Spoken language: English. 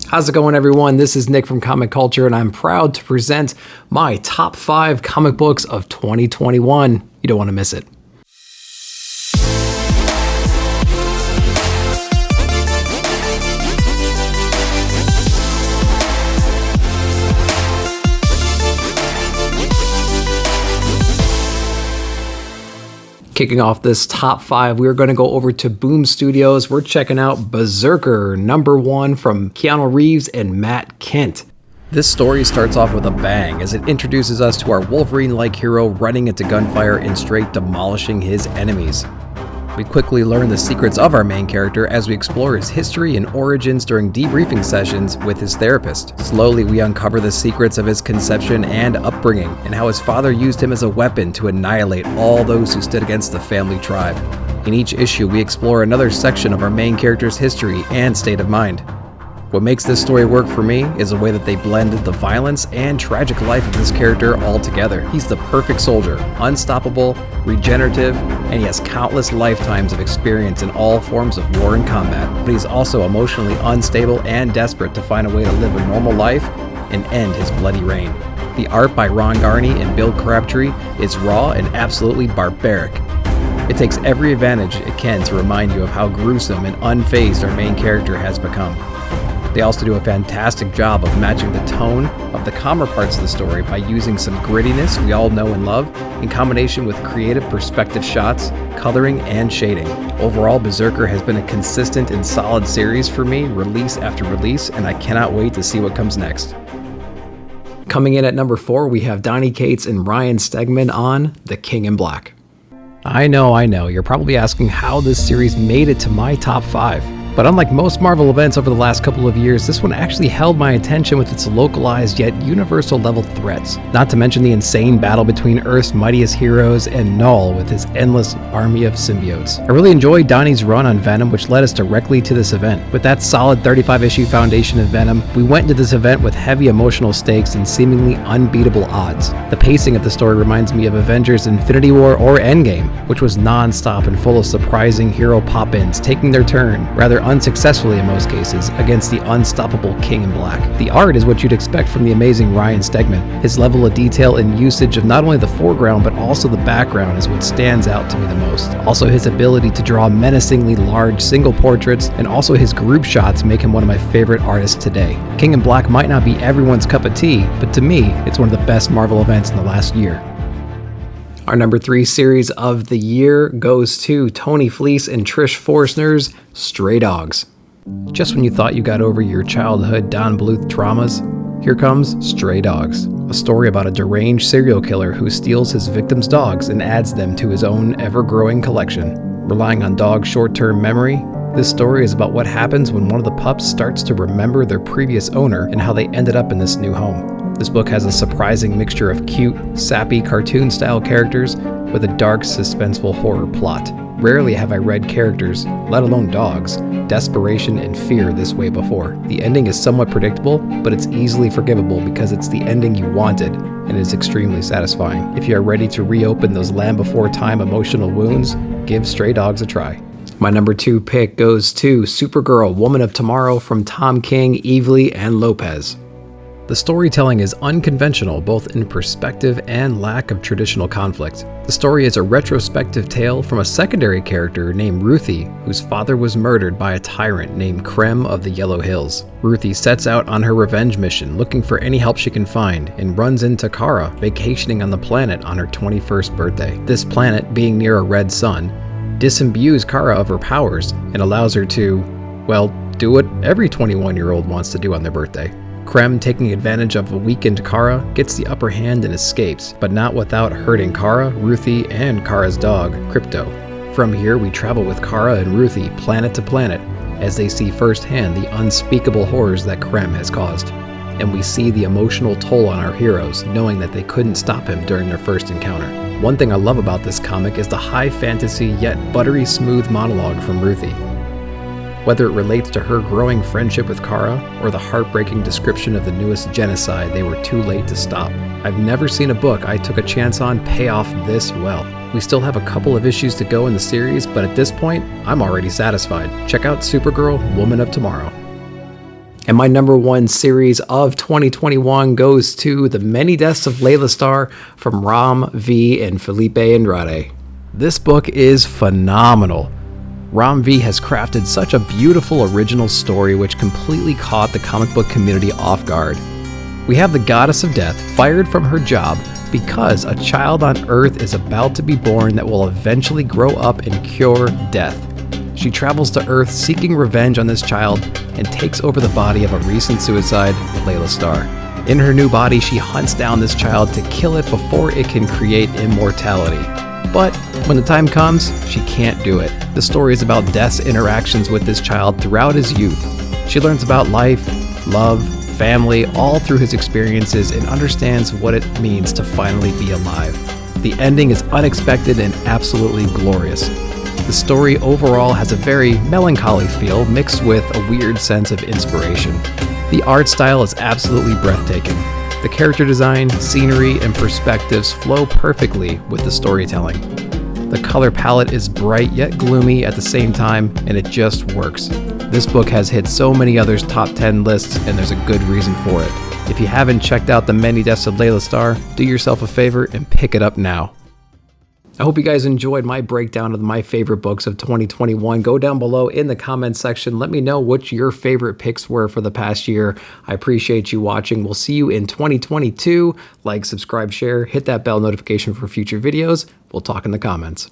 How's it going, everyone? This is Nick from Comic Culture, and I'm proud to present my top 5 comic books of 2021. You don't want to miss it. Kicking off this top 5, we're going to go over to Boom Studios. We're checking out Berserker, #1 from Keanu Reeves and Matt Kindt. This story starts off with a bang as it introduces us to our Wolverine-like hero running into gunfire and straight demolishing his enemies. We quickly learn the secrets of our main character as we explore his history and origins during debriefing sessions with his therapist. Slowly, we uncover the secrets of his conception and upbringing, and how his father used him as a weapon to annihilate all those who stood against the family tribe. In each issue, we explore another section of our main character's history and state of mind. What makes this story work for me is the way that they blended the violence and tragic life of this character all together. He's the perfect soldier, unstoppable, regenerative, and he has countless lifetimes of experience in all forms of war and combat. But he's also emotionally unstable and desperate to find a way to live a normal life and end his bloody reign. The art by Ron Garney and Bill Crabtree is raw and absolutely barbaric. It takes every advantage it can to remind you of how gruesome and unfazed our main character has become. They also do a fantastic job of matching the tone of the calmer parts of the story by using some grittiness we all know and love in combination with creative perspective shots, coloring, and shading. Overall, Berserker has been a consistent and solid series for me, release after release, and I cannot wait to see what comes next. Coming in at number 4, we have Donny Cates and Ryan Stegman on The King in Black. I know, you're probably asking how this series made it to my top 5. But unlike most Marvel events over the last couple of years, this one actually held my attention with its localized yet universal level threats. Not to mention the insane battle between Earth's mightiest heroes and Null with his endless army of symbiotes. I really enjoyed Donnie's run on Venom, which led us directly to this event. With that solid 35-issue foundation of Venom, we went into this event with heavy emotional stakes and seemingly unbeatable odds. The pacing of the story reminds me of Avengers Infinity War or Endgame, which was non-stop and full of surprising hero pop-ins taking their turn, rather unsuccessfully in most cases, against the unstoppable King in Black. The art is what you'd expect from the amazing Ryan Stegman. His level of detail and usage of not only the foreground but also the background is what stands out to me the most. Also, his ability to draw menacingly large single portraits and also his group shots make him one of my favorite artists today. King in Black might not be everyone's cup of tea, but to me, it's one of the best Marvel events in the last year. Our number 3 series of the year goes to Tony Fleece and Trish Forstner's Stray Dogs. Just when you thought you got over your childhood Don Bluth traumas, here comes Stray Dogs, a story about a deranged serial killer who steals his victims' dogs and adds them to his own ever-growing collection. Relying on dogs' short-term memory, this story is about what happens when one of the pups starts to remember their previous owner and how they ended up in this new home. This book has a surprising mixture of cute, sappy, cartoon-style characters with a dark, suspenseful horror plot. Rarely have I read characters, let alone dogs, desperation and fear this way before. The ending is somewhat predictable, but it's easily forgivable because it's the ending you wanted, and is extremely satisfying. If you are ready to reopen those Land Before Time emotional wounds, give Stray Dogs a try. My number 2 pick goes to Supergirl, Woman of Tomorrow from Tom King, Evely, and Lopez. The storytelling is unconventional both in perspective and lack of traditional conflict. The story is a retrospective tale from a secondary character named Ruthie, whose father was murdered by a tyrant named Krem of the Yellow Hills. Ruthie sets out on her revenge mission, looking for any help she can find, and runs into Kara, vacationing on the planet on her 21st birthday. This planet, being near a red sun, disimbues Kara of her powers and allows her to, well, do what every 21-year-old wants to do on their birthday. Krem, taking advantage of a weakened Kara, gets the upper hand and escapes, but not without hurting Kara, Ruthie, and Kara's dog, Crypto. From here, we travel with Kara and Ruthie planet to planet as they see firsthand the unspeakable horrors that Krem has caused. And we see the emotional toll on our heroes, knowing that they couldn't stop him during their first encounter. One thing I love about this comic is the high fantasy yet buttery smooth monologue from Ruthie. Whether it relates to her growing friendship with Kara or the heartbreaking description of the newest genocide they were too late to stop, I've never seen a book I took a chance on pay off this well. We still have a couple of issues to go in the series, but at this point, I'm already satisfied. Check out Supergirl, Woman of Tomorrow. And my number one series of 2021 goes to The Many Deaths of Laila Starr from Ram V and Felipe Andrade. This book is phenomenal. Ram V has crafted such a beautiful original story which completely caught the comic book community off guard. We have the goddess of death fired from her job because a child on Earth is about to be born that will eventually grow up and cure death. She travels to Earth seeking revenge on this child and takes over the body of a recent suicide, Laila Starr. In her new body, she hunts down this child to kill it before it can create immortality. But when the time comes, she can't do it. The story is about Death's interactions with this child throughout his youth. She learns about life, love, family, all through his experiences and understands what it means to finally be alive. The ending is unexpected and absolutely glorious. The story overall has a very melancholy feel mixed with a weird sense of inspiration. The art style is absolutely breathtaking. The character design, scenery, and perspectives flow perfectly with the storytelling. The color palette is bright yet gloomy at the same time, and it just works. This book has hit so many others' top 10 lists, and there's a good reason for it. If you haven't checked out The Many Deaths of Laila Starr, do yourself a favor and pick it up now. I hope you guys enjoyed my breakdown of my favorite books of 2021. Go down below in the comments section. Let me know what your favorite picks were for the past year. I appreciate you watching. We'll see you in 2022. Like, subscribe, share, hit that bell notification for future videos. We'll talk in the comments.